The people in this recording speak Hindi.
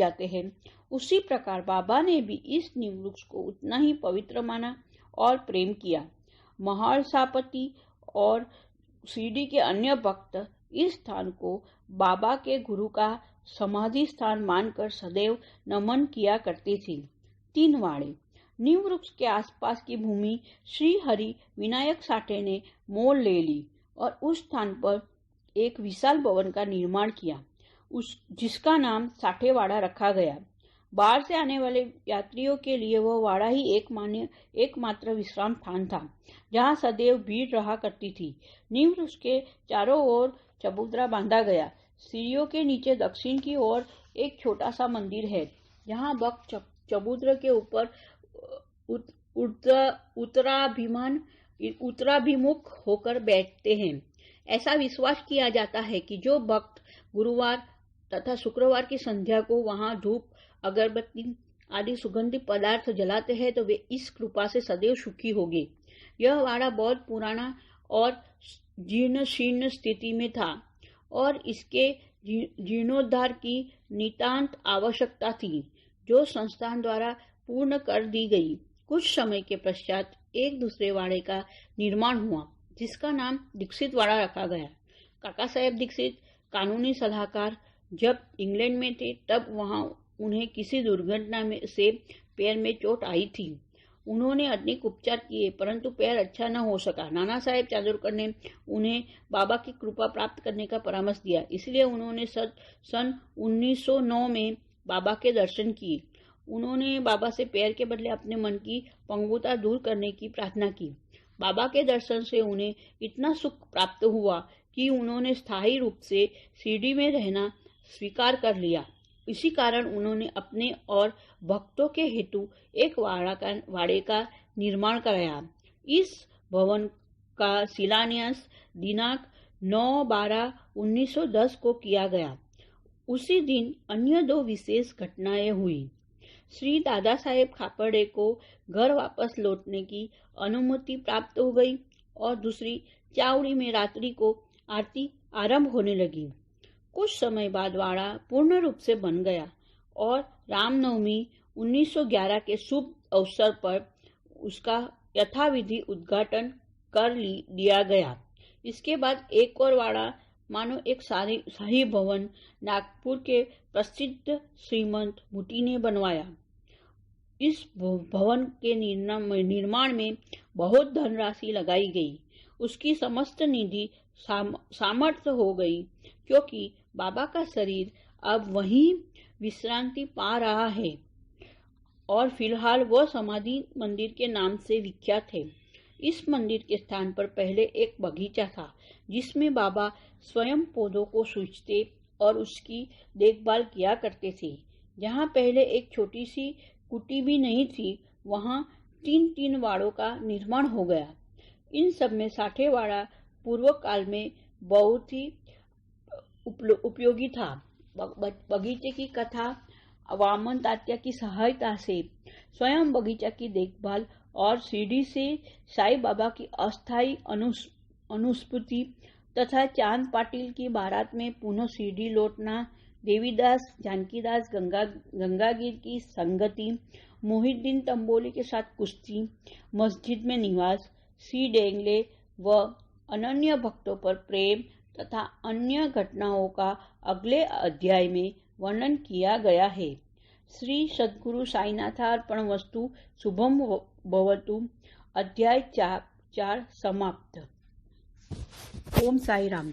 जाते हैं, उसी प्रकार बाबा ने भी इस नीम वृक्ष को उतना ही पवित्र माना और प्रेम किया। महर्षापति और शिरडी के अन्य भक्त इस स्थान को बाबा के गुरु का समाधि स्थान मानकर सदैव नमन किया करते थे। 3 वाड़े। नीम वृक्ष के आसपास की भूमि श्री हरि विनायक साठे ने मोल ले ली और उस स्थान पर एक विशाल भवन का निर्माण किया, जिसका नाम साठेवाड़ा रखा गया। बाहर से आने वाले यात्रियों के लिए वह वाड़ा ही एकमात्र विश्राम स्थान था, जहाँ सदैव भीड़ रहा करती थी। नीम वृक्ष के चारों ओर चबूतरा बांधा गया। सीढ़ियों के नीचे दक्षिण की ओर एक छोटा सा मंदिर है, जहाँ भक्त चबूतरे के ऊपर उत्तराभिमुख होकर बैठते हैं। ऐसा विश्वास किया जाता है कि जो भक्त गुरुवार तथा शुक्रवार की संध्या को वहां धूप, अगरबत्ती आदि सुगंधित पदार्थ जलाते हैं तो वे इस कृपा से सदैव सुखी होंगे। यह वाड़ा बहुत पुराना और जीर्ण शीर्ण स्थिति में था और इसके जीर्णोद्धार की नितांत आवश्यकता थी, जो संस्थान द्वारा पूर्ण कर दी गई। कुछ समय के पश्चात एक दूसरे वाड़े का निर्माण हुआ, जिसका नाम दीक्षित वाड़ा रखा गया। काका साहेब दीक्षित कानूनी सलाहकार जब इंग्लैंड में थे, तब वहां उन्हें किसी दुर्घटना से पैर में चोट आई थी। उन्होंने अनेक उपचार किए, परंतु पैर अच्छा न हो सका। नाना साहेब चांदोरकर ने उन्हें बाबा की कृपा प्राप्त करने का परामर्श दिया, इसलिए उन्होंने सन 1909 में बाबा के दर्शन किए। उन्होंने बाबा से पैर के बदले अपने मन की पंगुता दूर करने की प्रार्थना की। बाबा के दर्शन से उन्हें इतना सुख प्राप्त हुआ कि उन्होंने स्थायी रूप से शिरडी में रहना स्वीकार कर लिया। इसी कारण उन्होंने अपने और भक्तों के हेतु एक वाड़े का निर्माण कराया। इस भवन का शिलान्यास दिनांक 9/12/1910 को किया गया। उसी दिन अन्य 2 विशेष घटनाएं हुई। श्री दादा साहेब खापर्डे को घर वापस लौटने की अनुमति प्राप्त हो गई और दूसरी, चावड़ी में रात्रि को आरती आरंभ होने लगी। कुछ समय बाद वाड़ा पूर्ण रूप से बन गया और रामनवमी 1911 के शुभ अवसर पर उसका यथाविधि उद्घाटन कर दिया गया। इसके बाद एक और वाड़ा मानो एक शाही भवन नागपुर के प्रसिद्ध श्रीमंत भूटी ने बनवाया। इस भवन के निर्माण में बहुत धनराशि लगाई गई। उसकी समस्त निधि सामर्थ्य हो गई, क्योंकि बाबा का शरीर अब वहीं विश्रांति पा रहा है और फिलहाल वह समाधि मंदिर के नाम से विख्यात है। इस मंदिर के स्थान पर पहले एक बगीचा था, जिसमें बाबा स्वयं पौधों को सींचते और उसकी देखभाल किया करते थे। जहाँ पहले एक छोटी सी कुटी भी नहीं थी, वहाँ 3 वाड़ों का निर्माण हो गया। इन सब में साठेवाड़ा पूर्व काल में बहुत ही उपयोगी था। बगीचे की कथा वामन तात्या की सहायता से स्वयं बगीचा की देखभाल और शिरडी से साईं बाबा की अस्थायी अनुस्मृति तथा चांद पाटिल की बारात में पुनः शिरडी लौटना, देवीदास जानकीदास गंगागीर की संगति, मोहिद्दीन तंबोली के साथ कुश्ती, मस्जिद में निवास, सी डेंगले व अनन्य भक्तों पर प्रेम तथा अन्य घटनाओं का अगले अध्याय में वर्णन किया गया है। श्री सद्गुरु साईनाथार्पणमस्तु। शुभम भवतु। अध्याय 4 समाप्त। ओम साई राम।